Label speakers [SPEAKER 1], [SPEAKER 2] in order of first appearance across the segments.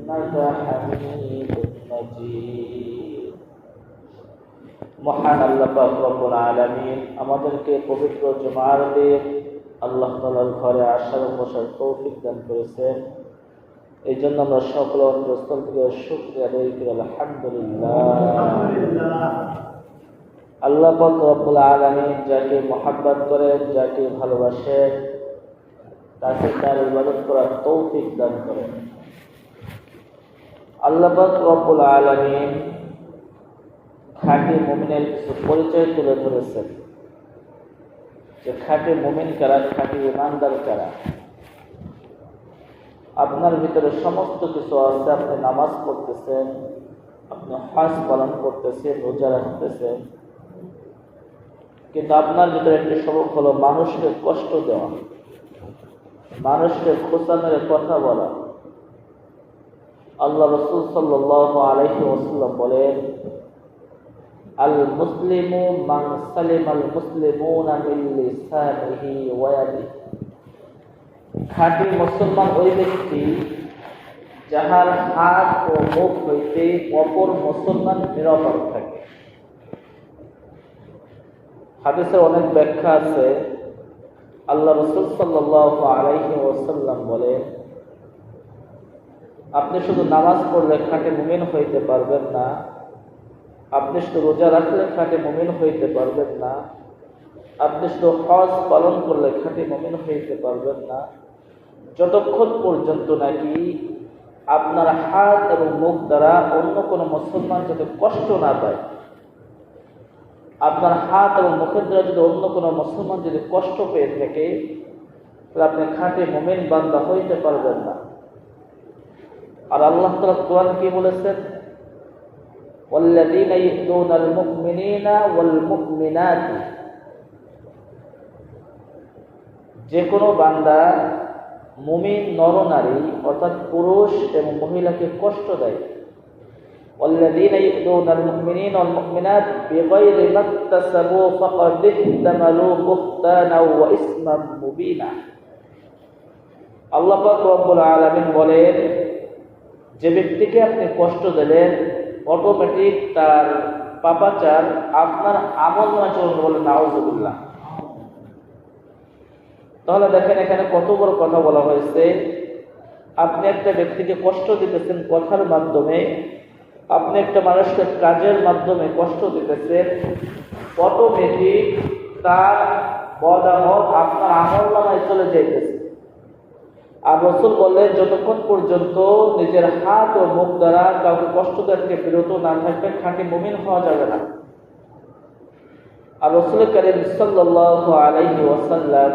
[SPEAKER 1] إنك حميد مجيد মহান আল্লাহ পাক রব্বুল আলামিন আমাদেরকে পবিত্র জুমার দিন আল্লাহ তাআলার ঘরে আসার ও বসার তৌফিক দান করেছেন। এই জন্য আমরা সকল অন্তঃস্থল থেকে শুকরিয়া আদায় করি আলহামদুলিল্লাহ। আল্লাহ পাক রব্বুল আলামিন যাকে মহব্বত করেন, যাকে ভালোবাসেন, তাকে তার ইবাদত করার তৌফিক দান করেন। আল্লাহ পাক রব্বুল আলামিন খাঁটি মুমিনের কিছু পরিচয় তুলে ধরেছেন, যে খাঁটি মুমিন কারা, খাঁটি ইমানদার কারা। আপনার ভিতরে সমস্ত কিছু আছে, আপনি নামাজ পড়তেছেন, আপনি হজ পালন করতেছেন, রোজা রাখতেছেন, কিন্তু আপনার ভিতরে একটি স্বভাব হলো মানুষকে কষ্ট দেওয়া, মানুষকে খোঁচা মেরে কথা বলা। আল্লাহ রাসূল সাল্লাল্লাহু আলাইহি ওয়াসাল্লাম বলেন, আল মুসলিমু মান সালিমাল মুসলিমুনা মিন লিসানিহি ওয়া ইয়াদিহি। খাঁটি মুসলমান ওই ব্যক্তি যাহার হাত ও মুখ হইতে অপর মুসলমান নিরাপদ থাকে। হাদিসে অনেক ব্যাখ্যা আছে। আল্লাহ রাসূল সাল্লাল্লাহু আলাইহি ওয়াসাল্লাম বলেন, আপনি শুধু নামাজ পড়লে খাঁটি মুমিন হইতে পারবেন না, আপনি শুধু রোজা রাখলে খাঁটি মুমিন হইতে পারবেন না, আপনি শুধু হজ পালন করলে খাঁটি মুমিন হইতে পারবেন না, যতক্ষণ পর্যন্ত নাকি আপনার হাত এবং মুখ দ্বারা অন্য কোনো মুসলমান যাতে কষ্ট না পায়। আপনার হাত এবং মুখের দ্বারা যদি অন্য কোনো মুসলমান যদি কষ্ট পেয়ে থাকে, তাহলে আপনি খাঁটি মুমিন বান্দা হইতে পারবেন না। আর আল্লাহ তাআলা কোরআন কি বলেছেন, ওয়াল্লাযীনা ইউযুনাল মুমিনিনা ওয়াল মুমিনাত। যে কোনো বান্দা মুমিন নরনারী অর্থাৎ পুরুষ এবং মহিলাকে কষ্ট দেয়। ওয়াল্লাযীনা ইউযুনাল মুমিনিনা ওয়াল মুমিনাত বিগাইরি মাকতাসাবু ফাকাদ ইহতামালু বুহতানা ওয়া ইসমান মুবিনা। আল্লাহ পাক রব্বুল আলামিন বলেন, যে ব্যক্তিকে আপনি কষ্ট দিলেন অটোমেটিক তার পাপাচার আপনার আমলনামায় চলে বলে নাউযুবিল্লাহ। তাহলে দেখেন এখানে কত বড় কথা বলা হয়েছে। আপনি একটা ব্যক্তিকে কষ্ট দিতেছেন কথার মাধ্যমে, আপনি একটা মানুষকে কাজের মাধ্যমে কষ্ট দিতেছেন, অটোমেটিক তার বদামল আপনার আমলনামায় চলে যাইতেছে। আর রাসূল বললেন, যতক্ষণ পর্যন্ত নিজের হাত ও মুখ দ্বারা কাউকে কষ্ট দেওয়া থেকে বিরত না থাকবে, খাঁটি মুমিন হওয়া যাবে না। আর রাসূল কারীম সাল্লাল্লাহু আলাইহি ওয়াসাল্লাম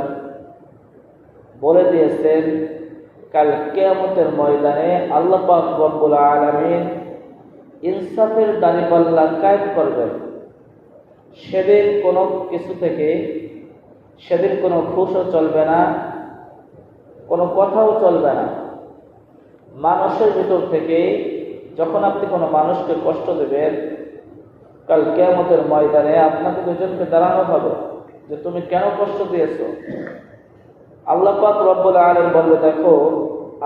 [SPEAKER 1] বলে দিয়েছেন, কাল কিয়ামতের ময়দানে আল্লাহ পাক রব্বুল আলামিন ইনসাফের দাঁড়িপাল্লা কায়েম করবেন। সেদিন কোনো কিছু থেকে, সেদিন কোনো ঘুষও চলবে না, কোনো কথাও চলবে না। মানুষের ভিতর থেকে যখন আপনি কোনো মানুষকে কষ্ট দেবেন, কাল কিয়ামতের ময়দানে আপনাকে দুজনকে দাঁড়ানো হবে যে তুমি কেন কষ্ট দিয়েছো। আল্লাহ পাক রব্বুল আলামিন বলবে, দেখো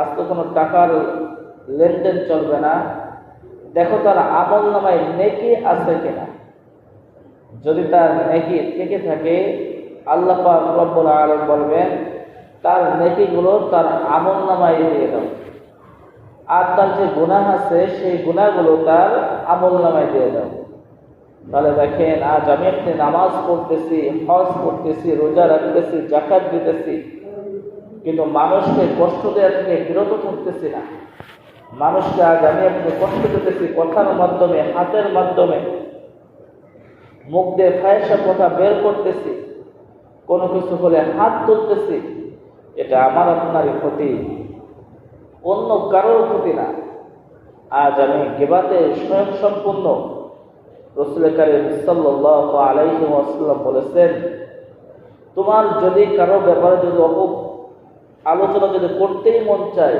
[SPEAKER 1] আজ তো কোনো টাকার লেনদেন চলবে না, দেখো তার আমলনামায় নেকি আছে কিনা। যদি তার নেকি থেকে থাকে, আল্লাহ পাক রব্বুল আলামিন বলবেন তার নেকিগুলো তার আমলনামায় দিয়ে দাও, আর তার যে গুনাহ আছে সেই গুনাহগুলো তার আমলনামায় দিয়ে দাও। তাহলে দেখেন, আজ আমি আপনি নামাজ পড়তেছি, হজ করতেছি, রোজা রাখতেছি, যাকাত দিতেছি, কিন্তু মানুষকে কষ্ট দেওয়া থেকে বিরত থাকতেছি না। মানুষকে আজ আমি আপনি কষ্ট দিতেছি কথার মাধ্যমে, হাতের মাধ্যমে, মুখ দিয়ে ফাহিশা কথা বের করতেছি, কোনো কিছু হলে হাত তুলতেছি। এটা আমার আপনারই ক্ষতি, অন্য কারোর ক্ষতি না। আজ আমি গিবতে স্বয়ং সম্পূর্ণ। রাসূল কারীম সাল্লাল্লাহু আলাইহি ওয়াসাল্লাম বলেছেন, তোমার যদি কারো ব্যাপারে যদি আলোচনা যদি করতেই মন চায়,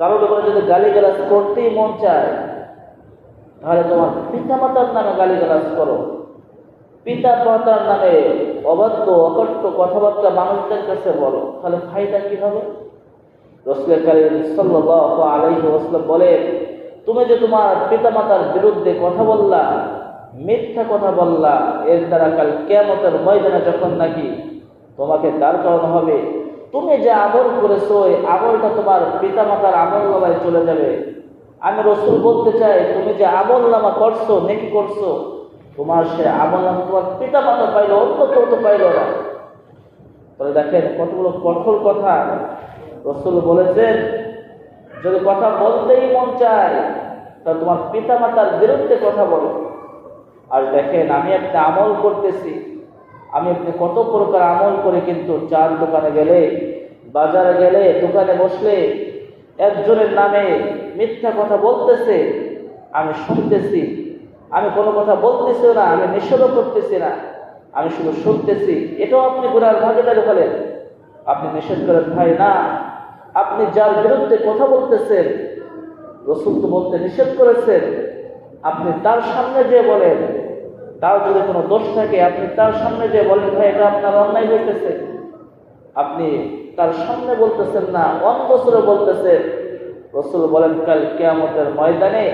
[SPEAKER 1] কারো ব্যাপারে যদি গালিগালাজ করতেই মন চায়, তাহলে তোমার পিতামাতার নামে গালিগালাজ করো, পিতা মাতার নামে অবাধ্য অকট্য কথাবার্তা মানুষদের কাছে বলো, তাহলে ফায়দা কি হবে? রাসূল কারীম সাল্লাল্লাহু আলাইহি ওয়াসাল্লাম বলে, তুমি যে তোমার পিতামাতার বিরুদ্ধে কথা বললা, মিথ্যা কথা বললা, এর দ্বারা কাল কিয়ামতের ময়দানে যখন নাকি তোমাকে দাঁড় করানো হবে, তুমি যে আমল করেছো এই আমলটা তোমার পিতামাতার আমলনামায় চলে যাবে। আমি রাসূল বলতে চাই, তুমি যে আমলনামা করছো, নেকি করছো, তোমার সে আমলনামা তোমার পিতামাতা পাইলো, অন্য কেউ তো পাইলো না। তবে দেখেন কতগুলো কঠোর কথা রাসূল বলেছেন। যদি কথা বলতেই মন চায় তাহলে তোমার পিতামাতার বিরুদ্ধে কথা বলো। আর দেখেন আমি একটা আমল করতেছি, আমি আপনি কত প্রকার আমল করে, কিন্তু চার দোকানে গেলে, বাজারে গেলে, দোকানে বসলে একজনের নামে মিথ্যা কথা বলতেছে, আমি শুনতেছি, আমি কোনো কথা বলতেছি না, আমি নিষেধও করতেছি না, আমি শুধু শুনতেছি, এটাও আপনি গুনার ভাগীদার হলেন। আপনি নিষেধ করেন ভাই না, আপনি যার বিরুদ্ধে কথা বলতেছেন রাসূল তো বলতে নিষেধ করেছেন, আপনি তার সামনে যে বলেন, তার যদি কোনো দোষ থাকে আপনি তার সামনে যে বলেন ভাই এটা আপনার অন্যায় হইতেছে, আপনি তার সামনে বলতেছেন না, অন্তঃসরে বলতেছেন। রাসূল বলেন কাল কিয়ামতের ময়দানে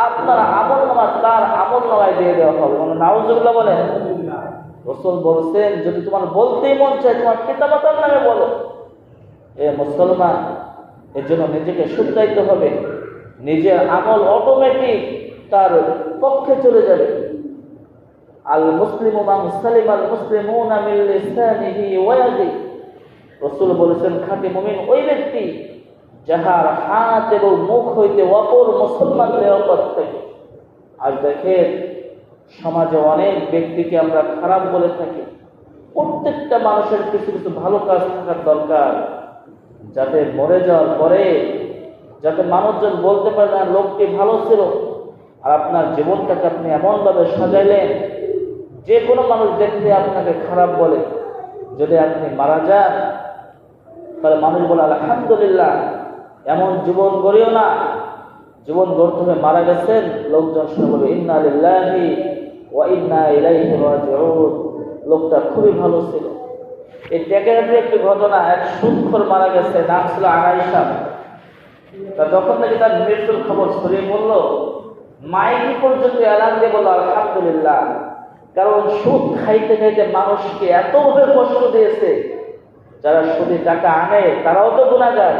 [SPEAKER 1] আপনার আমলনামা তার আমলনামায় দিয়ে দেওয়া হবে। মানে নাউজুবিল্লাহ বলেন। রাসূল বলছেন যদি তোমার বলতেই মন চায় তোমার পিতামাতার নামে বলো। এ মুসলমান, এর জন্য নিজেকে শুধরাইতে হবে, নিজের আমল অটোমেটিক তার পক্ষে চলে যাবে। আল মুসলিমু মান সালিমাল মুসলিমুনা মিন লিসানিহি ওয়া ইয়াদিহি। রাসূল বলেছেন খাঁটি মুমিন ওই ব্যক্তি যাহার হাত এবং মুখ হইতে অপর মুসলমানদের অপর থেকে। আজ দেখেন সমাজে অনেক ব্যক্তিকে আমরা খারাপ বলে থাকি। প্রত্যেকটা মানুষের কিছু কিছু ভালো কাজ থাকার দরকার, যাতে মরে যাওয়ার পরে যাতে মানুষজন বলতে পারে না লোকটি ভালো ছিল। আর আপনার জীবনটাকে আপনি এমনভাবে সাজাইলেন যে কোনো মানুষ দেখলে আপনাকে খারাপ বলে। যদি আপনি মারা যান তাহলে মানুষ বলে আলহামদুলিল্লাহ, এমন জীবন গড়িও না, জীবন গড়তে হবে মারা গেছেন, লোকজন শুনে বলবে ইন্না লিল্লাহি ওয়া ইন্না ইলাইহি রাজিউন, লোকটা খুবই ভালো ছিল। এই টেকের একটি ঘটনা, এক সুদখোর মারা গেছে, নাম ছিল আয়েশা। তা যখন নাকি তার মৃত্যুর খবর ছড়িয়ে পড়ল, মাইকি পর্যন্ত এলান দিয়ে বলল আলহামদুলিল্লাহ, কারণ সুদ খাইতে খাইতে মানুষকে এতভাবে কষ্ট দিয়েছে। যারা সুদে টাকা আনে তারাও তো গুনাহগার,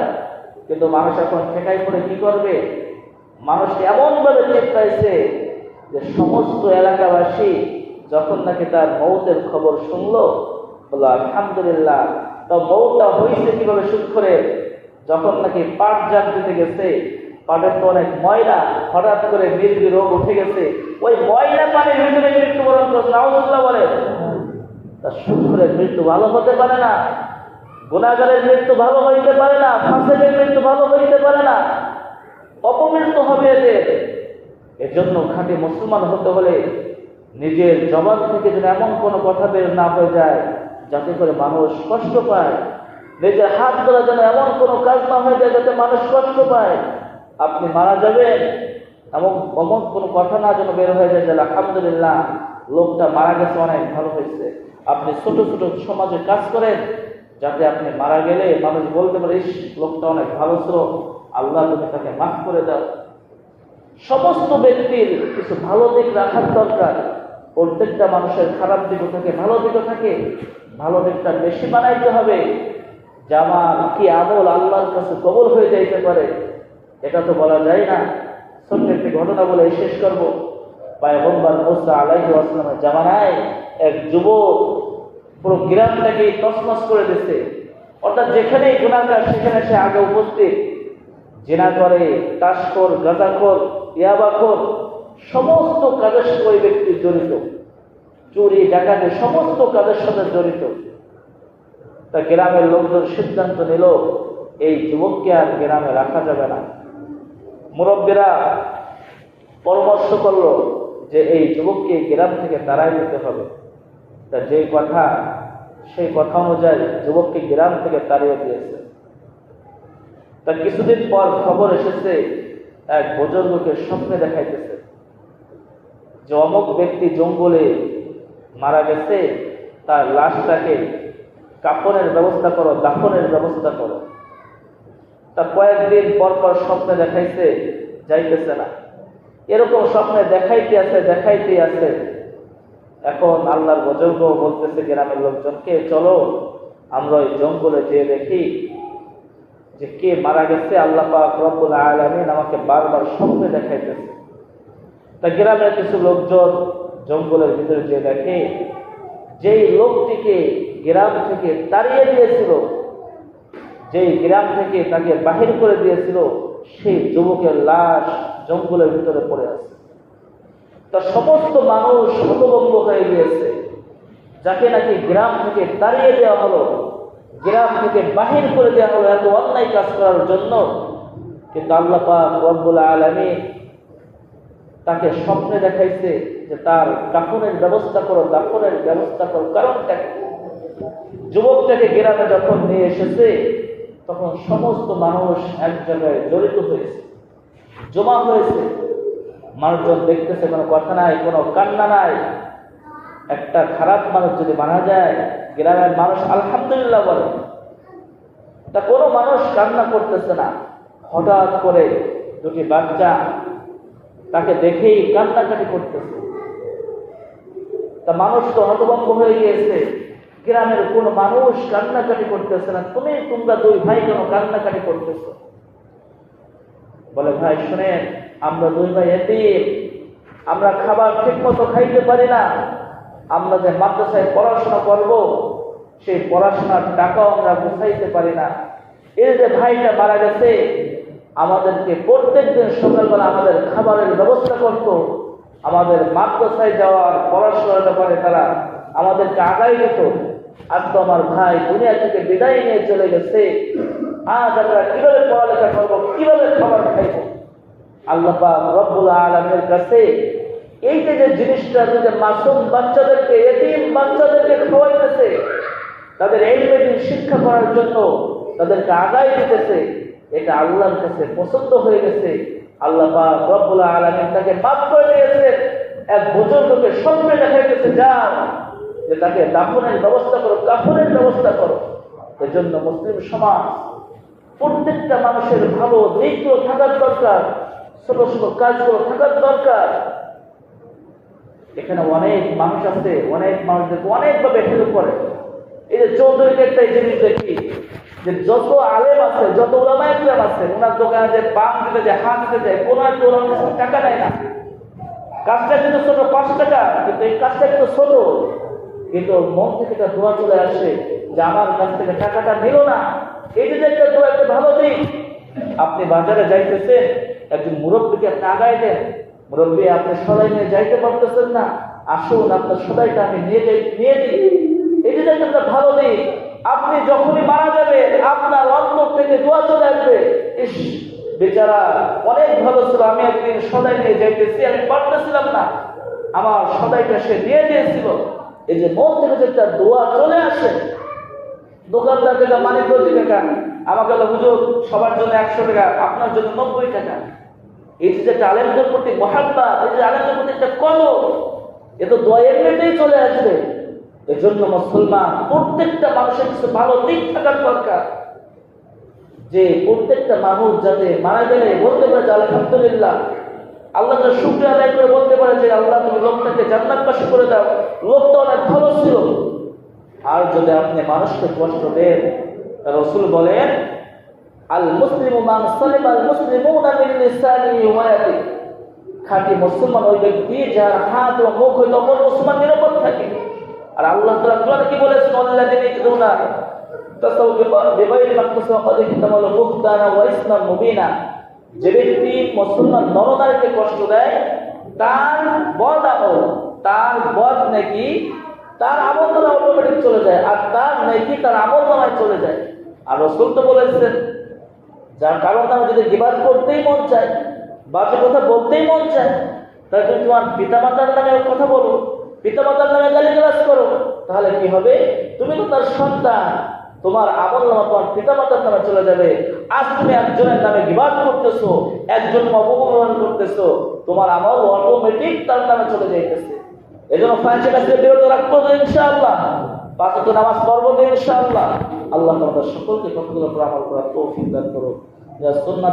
[SPEAKER 1] কিন্তু মানুষ এখন ঠেকাই পড়ে কি করবে, মানুষকে এমনভাবে চেপটাইছে যে সমস্ত এলাকাবাসী যখন নাকি তার মৌতের খবর শুনলো বলল আলহামদুলিল্লাহ। তো মৌতটা হয়েছে কিভাবে সুদ করে, যখন নাকি পাট জাগ দিতে গেছে, পাটের তো অনেক ময়লা, হঠাৎ করে মির্গি রোগ উঠে গেছে, ওই ময়লা পানির ভিতরে মৃত্যুবরণ করছে। নাউজুবিল্লাহ বলে। তার সুদ করে মৃত্যু ভালো হতে পারে না, গুনাহগারের মৃত্যু ভালো হইতে পারে না, ফাসিকের মৃত্যু ভালো হইতে পারে না, অপমৃত্যু হবে এদের। এর জন্য খাঁটি মুসলমান হতে হলে নিজের জবান থেকে যেন এমন কোনো কথা বের না হয়ে যায় যাতে করে মানুষ কষ্ট পায়, নিজের হাত দ্বারা যেন এমন কোনো কাজ না হয়ে যায় যাতে মানুষ কষ্ট পায়। আপনি মারা যাবেন এমন কোনো কথা না যেন বের হয়ে যায় যে আলহামদুলিল্লাহ লোকটা মারা গেছে, অনেক ভালো হয়েছে। আপনি ছোট ছোট সমাজে কাজ করেন যাতে আপনি মারা গেলে মানুষ বলতে পারে ইস লোকটা অনেক ভালো ছিল, আল্লাহ তুমি তাকে মাফ করে দাও। সমস্ত ব্যক্তির কিছু ভালো দিক রাখার দরকার। প্রত্যেকটা মানুষের খারাপ দিকও থাকে, ভালো দিকও থাকে, ভালো দিকটা বেশি বানাইতে হবে। যে আমার কি আমল আল্লাহর কাছে কবুল হয়ে যাইতে পারে এটা তো বলা যায় না। ছোট্ট একটি ঘটনা বলে শেষ করব। পয়গম্বর মুসা আলাইহিস সালামের জামানায় এক যুবক পুরো গ্রামটাকে তছনছ করে দিচ্ছে। অর্থাৎ যেখানেই গুনাহগার সেখানে সে আগে উপস্থিত। জিনা করে, তাশখোর, গাঁজাখোর, ইয়াবাখোর, সমস্ত কাজের সাথে ওই ব্যক্তি জড়িত, চুরি ডাকাতি সমস্ত কাজের সাথে জড়িত। তা গ্রামের লোকজন সিদ্ধান্ত নিল এই যুবককে আর গ্রামে রাখা যাবে না। মুরব্বীরা পরামর্শ করলো যে এই যুবককে গ্রাম থেকে তাড়াই দিতে হবে। তা যেই কথা সেই কথা অনুযায়ী যুবককে গ্রাম থেকে তাড়িয়ে দিয়েছে। তা কিছুদিন পর খবর এসেছে এক বুজুর্গকে স্বপ্নে দেখাইতেছে যে অমুক ব্যক্তি জঙ্গলে মারা গেছে, তার লাশটাকে কাফনের ব্যবস্থা করো, দাফনের ব্যবস্থা করো। তা কয়েকদিন পর পর স্বপ্নে দেখাইছে, যাইতেছে না। এরকম স্বপ্নে দেখাইতে আছে। এখন আল্লাহর বুজুর্গ বলতেছে গ্রামের লোকজনকে, চলো আমরা ওই জঙ্গলে যেয়ে দেখি যে কে মারা গেছে। আল্লাহ পাক রব্বুল আলামিন আমাকে বারবার স্বপ্নে দেখাইতেছে। তা গ্রামের কিছু লোকজন জঙ্গলের ভিতরে যেয়ে দেখে, যেই লোকটিকে গ্রাম থেকে তাড়িয়ে দিয়েছিল, যেই গ্রাম থেকে তাকে বাহির করে দিয়েছিল, সেই যুবকের লাশ জঙ্গলের ভিতরে পড়ে আছে। তা সমস্ত মানুষ হতভম্ব হয়ে গিয়েছে। যাকে নাকি গ্রাম থেকে তাড়িয়ে দেওয়া হলো, গ্রাম থেকে বাহির করে দেওয়া হলো এত অন্যায় কাজ করার জন্য, কিন্তু আল্লাহ পাক রব্বুল আলামিন তাকে স্বপ্নে দেখাইছে যে তার দাফনের ব্যবস্থা করো, দাফনের ব্যবস্থা করো। কারণটা যুবকটাকে গ্রামে যখন নিয়ে এসেছে, তখন সমস্ত মানুষ এক জায়গায় জড়িত হয়েছে, জমা হয়েছে। মানুষজন দেখতেছে, কোনো কথা নাই, কোনো কান্না নাই। একটা খারাপ মানুষ যদি মারা যায়, গ্রামের মানুষ আলহামদুলিল্লাহ বলে, তা কোনো মানুষ কান্না করতেছে না। হঠাৎ করে দুটি বাচ্চা তাকে দেখেই কান্নাকাটি করতেছে। তা মানুষ তো হতভম্ব হয়ে গিয়েছে, গ্রামের কোন মানুষ কান্নাকাটি করতেছে না, তোমরা দুই ভাই কেন কান্নাকাটি করতেছ? বলে, ভাই শুনেন, আমরা দুই ভাই এতিম, আমরা খাবার ঠিক মতো খাইতে পারি না। আমরা যে মাদ্রাসায় পড়াশোনা করব, সেই পড়াশোনার টাকাও আমরা গুছাইতে পারি না। এই যে ভাইটা মারা গেছে, আমাদেরকে প্রত্যেকদিন সকালবেলা আমাদের খাবারের ব্যবস্থা করত, আমাদের মাদ্রাসায় যাওয়ার পড়াশোনার ব্যাপারে তারা আমাদেরকে আগাই দিত। আজ তো আমার ভাই দুনিয়া থেকে বিদায় নিয়ে চলে গেছে, আজ আমরা কিভাবে পড়ালেখা করবো, কিভাবে খাবার খাইব? আল্লাহ পাক রব্বুল আলামিনের কাছে এই যে জিনিসটা, যে মাসুম বাচ্চাদেরকে, এতিম বাচ্চাদেরকে খাওয়াইতেছে, তাদের ইলমে শিক্ষা করার জন্য তাদেরকে আগাই দিতেছে, এটা আল্লাহর কাছে পছন্দ হয়ে গেছে। আল্লাহ পাক রব্বুল আলামিন তাকে মাফ করে দিয়েছেন। এক বুজুর্গকে স্বপ্নে দেখাইতেছে, যাও যে তাকে দাফনের ব্যবস্থা করো, কাফনের ব্যবস্থা করো। এজন্য মুসলিম সমাজ প্রত্যেকটা মানুষের ভালো দিকগুলো থাকার দরকার, ছোট ছোট কাজগুলো থাকার দরকার। এখানে অনেক মানুষ আছে, অনেক মানুষদেরকে অনেকভাবে হেল্প করে। এই যে চৌধুরীকে একটা জিনিস দেখি, যে যত আলেম আছে, যত উলামা ইকরাম আছে, ওনার দোকানে যে পান দিতে যায়, হাত দিতে যায়, কোনো একটা ওনার কাছে টাকা নেয় না। কাজটা কিন্তু ছোট, 5 টাকা, কিন্তু এই কাজটা কিন্তু ছোট, কিন্তু মন থেকে একটা দোয়া চলে আসে যে আমার কাছ থেকে টাকাটা নিল না। এই যে একটা দোয়া, একটা ভালো দিক। আপনি বাজারে যাইতেছেন, একজন মুরব্বীকে আপনি আগায় দেন, মুরব্বী আপনি সদাই নিয়ে যাইতে পারতেছেন না, আসুন আপনার সদাইটা আমি নিয়ে দিই। এই যে একটা ভালো দিক। আপনি যখনই মারা যাবেন, আপনার অন্তর থেকে দোয়া চলে আসবে, ইস বেচারা অনেক ভালো ছিল, আমি একদিন সদাই নিয়ে যাইতেছি, আমি পারতেছিলাম না, আমার সদাইটা সে দিয়ে দিয়েছিল। এই যে মন থেকে যে একটা দোয়া চলে আসে। দোকানদার থেকে মানিক 20 টাকা, আমাকে তো হুজুর সবার জন্য 100 টাকা, আপনার জন্য 90 টাকা। এই যে একটা আলেমদের প্রতি মহাব্বত, এই যে আলেমদের প্রতি একটা কদর, এ তো দোয়া এমনিতেই চলে আসবে। এজন্য মুসলমান প্রত্যেকটা মানুষের কিছু ভালো দিক থাকার দরকার, যে প্রত্যেকটা মানুষ যাতে মারা গেলে বলতে পারে যে আলহামদুলিল্লাহ, আল্লাহ তাআলা শুকরিয়া আদায় করে বলতে পারে যে আল্লাহ তুমি লোকটাকে জান্নাতবাসী করে দাও, লোকটা অনেক ভালো ছিল। আর যদি আপনি মানুষকে কষ্ট দেন, রাসূল বলেন আল মুসলিমু মান সালিমা আল মুসলিমুনা মিন লিসানিহি ওয়া ইয়াদিহি, খাঁটি মুসলমান ওই ব্যক্তি যার হাত ও মুখ হইতে অপর মুসলমান নিরাপদ থাকে। আর আল্লাহ তাআলা কোরআনে কি বলেছেন, আল্লাযিনা ইয়াদউনা তাসাউবা বিগাইরি মাকসুদ ক্বাদ ইহতামালু বুহতানা ওয়া ইসমান মুবিনা, যে ব্যক্তি মুসলমান নরনারীকে কষ্ট দেয়, তার বদ আমল, তার বদ নেকি তার আমল নামে অটোমেটিক চলে যায়, আর তার নেকি তার আমল নামায় চলে যায়। আর রাসূল তো বলেছেন, যার কারণ নামে যদি গীবত করতেই মন চায়, বাজে কথা বলতেই মন চায়, তাহলে তুমি তোমার পিতামাতার নামে কথা বলো, পিতামাতার নামে গালিগালাজ করো, তাহলে কি হবে? তুমি তো তার সন্তান, তোমার আমল নামা তোমার পিতামাতার নামে চলে যাবে। আজ তুমি একজনের নামে গীবত করতেছো, একজন অপমান করতেছো, তোমার আমল অটোমেটিক তার নামে চলে যাইতেছে। এজন্য ফাহিশা কাজ থেকে বিরত রাখবো ইনশাআল্লাহ, 5 ওয়াক্ত নামাজ পড়বো ইনশাআল্লাহ। আল্লাহ আমাদের সকলকে কথাগুলো আমল করার তৌফিক দান করুন। যা সুন্নাত